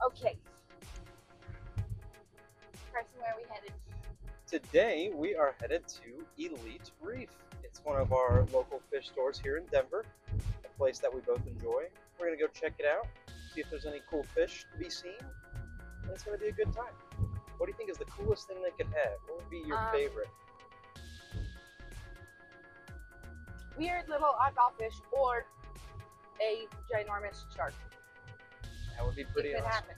Okay. Carson, where are we headed? Today we are headed to Elite Reef. It's one of our local fish stores here in Denver, a place that we both enjoy. We're going to go check it out, see if there's any cool fish to be seen, and it's going to be a good time. What do you think is the coolest thing they could have? What would be your favorite? Weird little oddball fish or a ginormous shark. That would be pretty It could awesome. happen.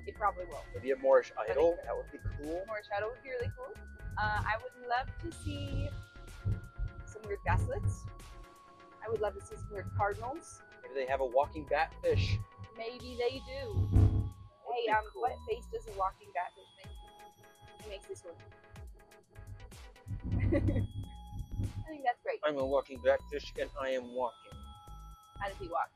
It probably will. Maybe a Moorish idol. That would be cool. Moorish idol would be really cool. I would love to see some weird basslets. I would love to see some weird cardinals. Maybe they have a walking batfish. Maybe they do. Hey, cool. What face does a walking batfish make? He makes this one. I think that's great. I'm a walking batfish and I am walking. How does he walk?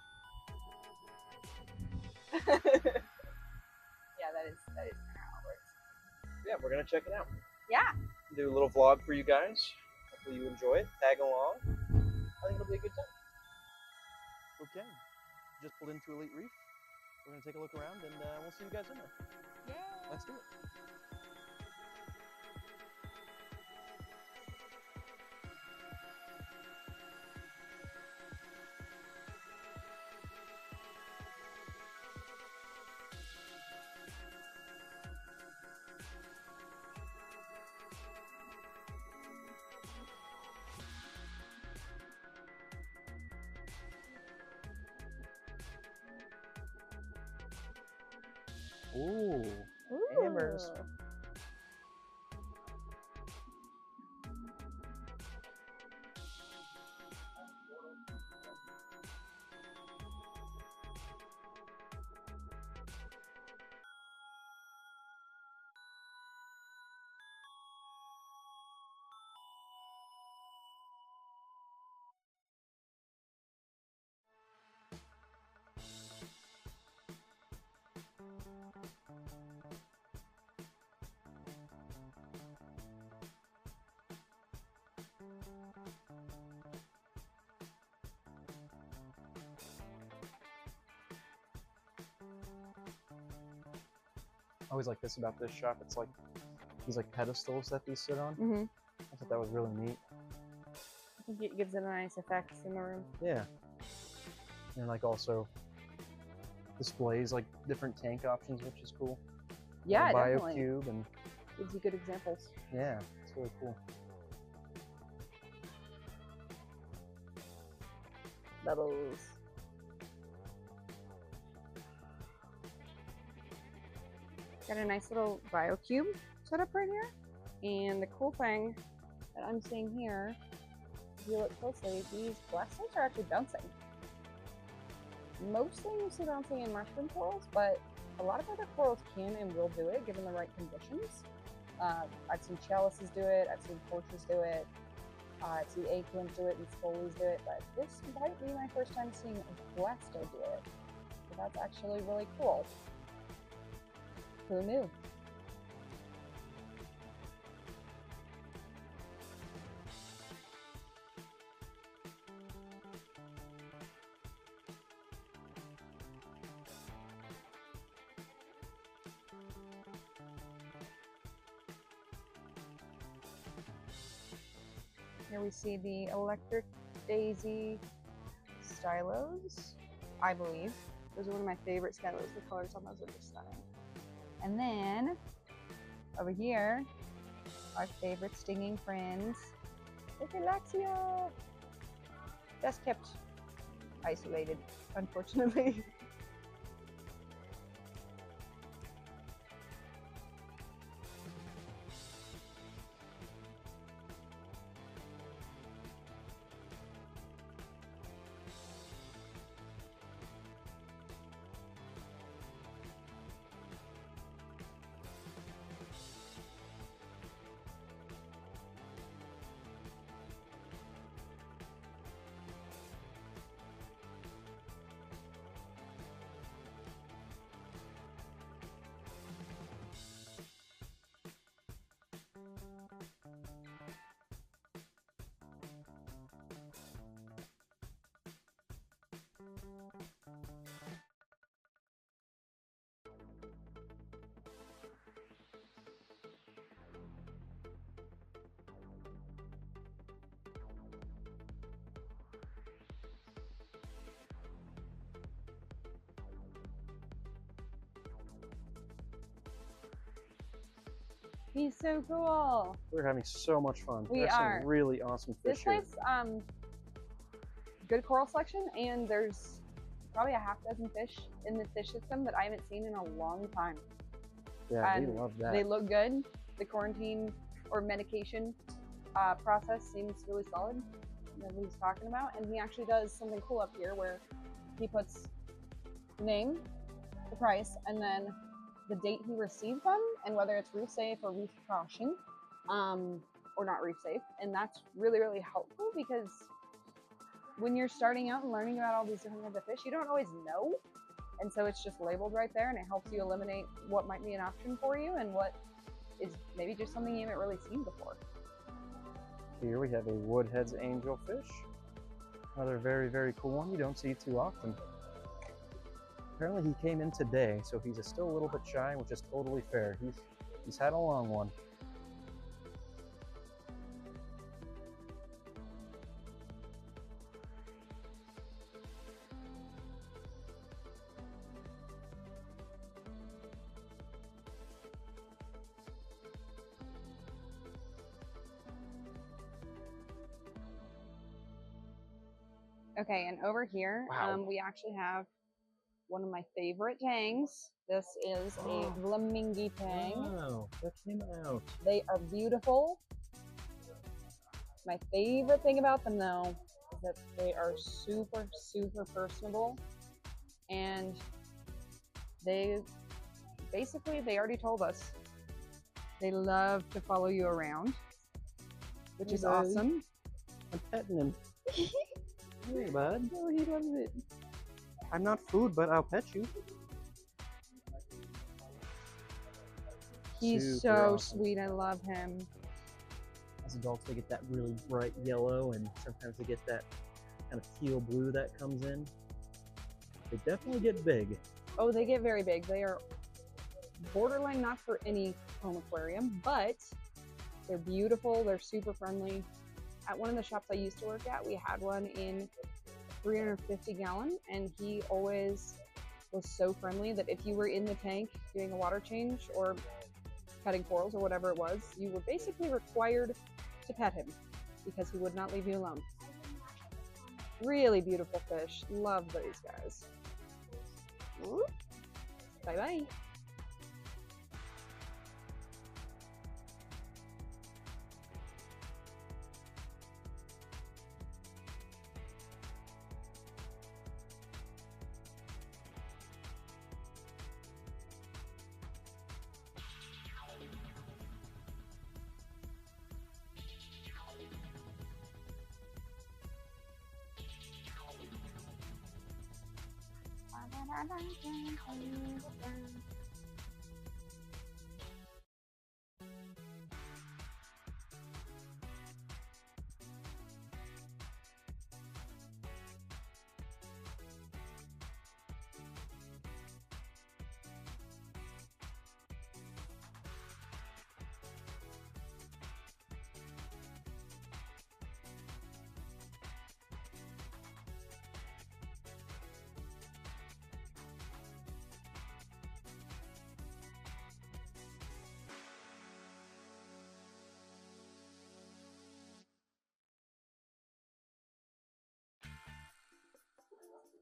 Yeah, that is kind of how it works. Yeah, we're gonna check it out. Yeah. Do a little vlog for you guys. Hopefully you enjoy it. Tag along. I think it'll be a good time. Okay, just pulled into Elite Reef. We're gonna take a look around and we'll see you guys in there. Yeah. Let's do it. Ooh, hammers. I always like this about this shop. It's like these like pedestals that these sit on. Mm-hmm. I thought that was really neat. I think it gives it a nice effect in the room. Yeah. And like also displays like different tank options, which is cool. Yeah, and definitely. BioCube and gives you good examples. Yeah, it's really cool. Bubbles. Got a nice little BioCube set up right here. And the cool thing that I'm seeing here, if you look closely, these blasters are actually bouncing. Mostly you see bouncing in mushroom corals, but a lot of other corals can and will do it given the right conditions. I've seen chalices do it, I've seen porches do it, I've seen acorns do it and scolies do it, but this might be my first time seeing a blasto do it. So that's actually really cool. Who knew? Here we see the Electric Daisy stylos, I believe. Those are one of my favorite stylos. The colors on those are just stunning. And then, over here, our favorite stinging friends, the Galaxia. Best kept isolated, unfortunately. He's so cool. We're having so much fun. We There's are. some really awesome fish This here. place, good coral selection, and there's probably a half dozen fish in the fish system that I haven't seen in a long time. Yeah, And we love that. they look good. The quarantine or medication process seems really solid. That he's talking about, and he actually does something cool up here where he puts the name, the price, and then the date he received them, and whether it's reef safe or reef caution, or not reef safe. And that's really, really helpful because when you're starting out and learning about all these different kinds of fish, you don't always know. And so it's just labeled right there, and it helps you eliminate what might be an option for you and what is maybe just something you haven't really seen before. Here we have a Woodhead's angelfish. Another very, very cool one you don't see too often. Apparently he came in today, so he's still a little bit shy, which is totally fair. He's had a long one. Okay, and over here, Wow. we actually have one of my favorite tangs. This is a flamingo tang. Wow, check him out. They are beautiful. My favorite thing about them, though, is that they are super, super personable. And they already told us they love to follow you around, which is awesome. I'm petting him. Hey, bud. Oh, he loves it. I'm not food, but I'll pet you. He's Super so awesome. sweet. I love him. As adults, they get that really bright yellow, and sometimes they get that kind of teal blue that comes in. They definitely get big. Oh, they get very big. They are borderline not for any home aquarium, but they're beautiful. They're super friendly. At one of the shops I used to work at, we had one in 350 gallon, and he always was so friendly that if you were in the tank doing a water change or cutting corals or whatever it was, you were basically required to pet him because he would not leave you alone. Really beautiful fish. Love those guys. Bye bye.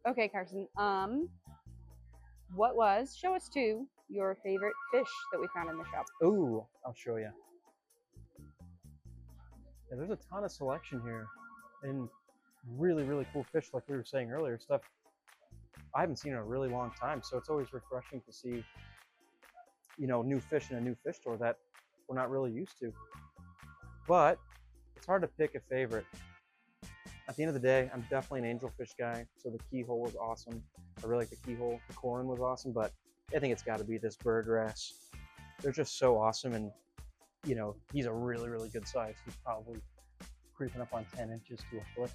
Okay, Carson. Show us your favorite fish that we found in the shop. Ooh, I'll show you. Yeah, there's a ton of selection here, and really, really cool fish, like we were saying earlier, stuff I haven't seen in a really long time, so it's always refreshing to see, you know, new fish in a new fish store that we're not really used to. But it's hard to pick a favorite. At the end of the day, I'm definitely an angelfish guy, so the keyhole was awesome. I really like the keyhole. The corin was awesome, but I think it's got to be this birdgrass. They're just so awesome, and you know, he's a really, really good size. He's probably creeping up on 10 inches to a foot.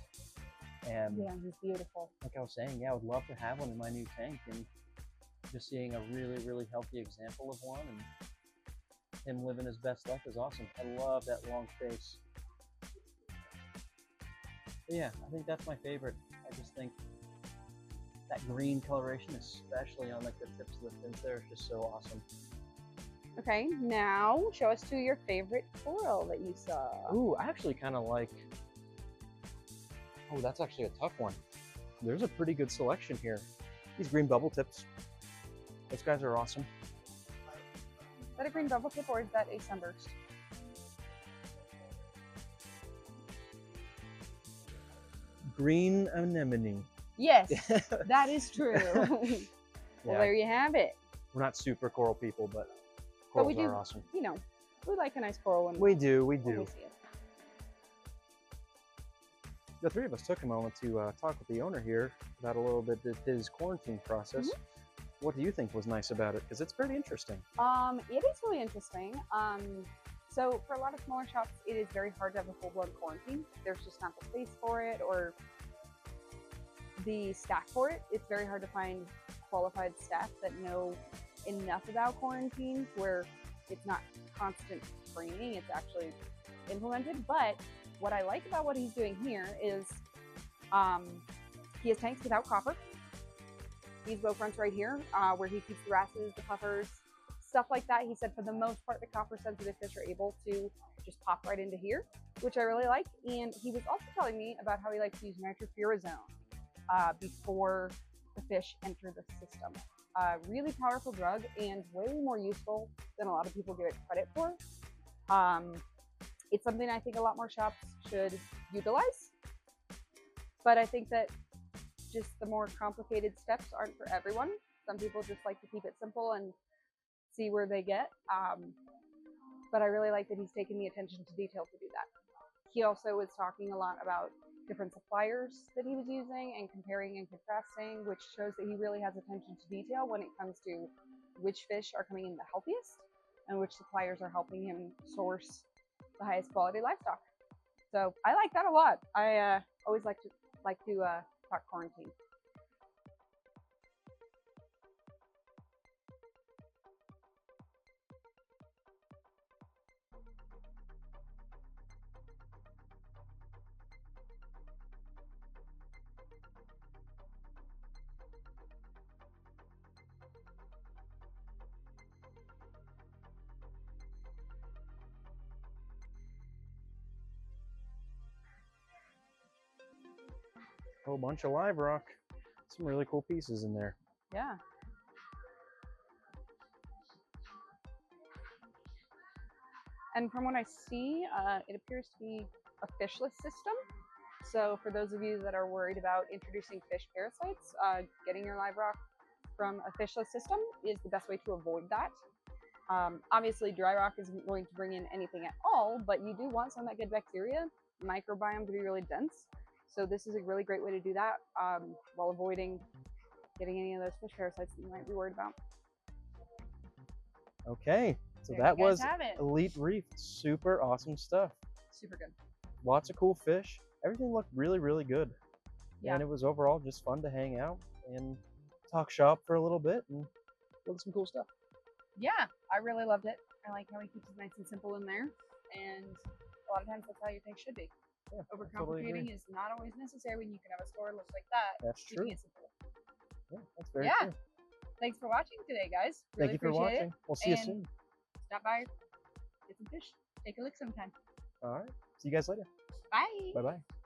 And yeah, he's beautiful. like I was saying, yeah, I would love to have one in my new tank, and just seeing a really, really healthy example of one and him living his best life is awesome. I love that long face. But yeah, I think that's my favorite. I just think that green coloration, especially on like the tips of the fins there, is just so awesome. Okay, now show us to your favorite coral that you saw. Ooh, I actually kind of like. Oh, that's actually a tough one. There's a pretty good selection here. These green bubble tips. Those guys are awesome. Is that a green bubble tip or is that a sunburst? Green anemone. Yes, that is true. Well, Yeah, there you have it. we're not super coral people, but But corals we do, are awesome. you know, we like a nice coral when We do, when we see it. The three of us took a moment to talk with the owner here about a little bit of his quarantine process. What do you think was nice about it? Because it's pretty interesting. It is really interesting. So for a lot of smaller shops, it is very hard to have a full-blown quarantine. There's just not the space for it or the staff for it. It's very hard to find qualified staff that know enough about quarantine where it's not constant training, it's actually implemented. But what I like about what he's doing here is he has tanks without copper. These bow fronts right here, where he keeps the wrasses, the puffers, stuff like that. He said for the most part, the copper sensitive fish are able to just pop right into here, which I really like. And he was also telling me about how he likes to use nitrofurazone before the fish enter the system. Really powerful drug and way more useful than a lot of people give it credit for. It's something I think a lot more shops should utilize, but I think that just the more complicated steps aren't for everyone. Some people just like to keep it simple and see where they get. But I really like that he's taking the attention to detail to do that. He also was talking a lot about different suppliers that he was using and comparing and contrasting, which shows that he really has attention to detail when it comes to which fish are coming in the healthiest and which suppliers are helping him source the highest quality livestock. So I like that a lot. I always like to talk quarantine. A whole bunch of live rock. Some really cool pieces in there. Yeah. And from what I see, it appears to be a fishless system. So for those of you that are worried about introducing fish parasites, getting your live rock from a fishless system is the best way to avoid that. Obviously, dry rock isn't going to bring in anything at all, but you do want some of that good bacteria microbiome to be really dense. So this is a really great way to do that while avoiding getting any of those fish parasites that you might be worried about. Okay, so There that you guys was have it. Elite Reef. Super awesome stuff. Super good. Lots of cool fish. Everything looked really, really good. Yeah. And it was overall just fun to hang out and talk shop for a little bit and look at some cool stuff. Yeah, I really loved it. I like how he keeps it nice and simple in there. And a lot of times that's how your things should be. Yeah, Overcomplicating is not always necessary when you can have a store that looks like that. That's true. Keeping it simple. Yeah, that's very true. Thanks for watching today, guys. Thank Really you for appreciate watching. it. We'll see you And soon. Stop by, get some fish, take a look sometime. All right. See you guys later. Bye. Bye-bye.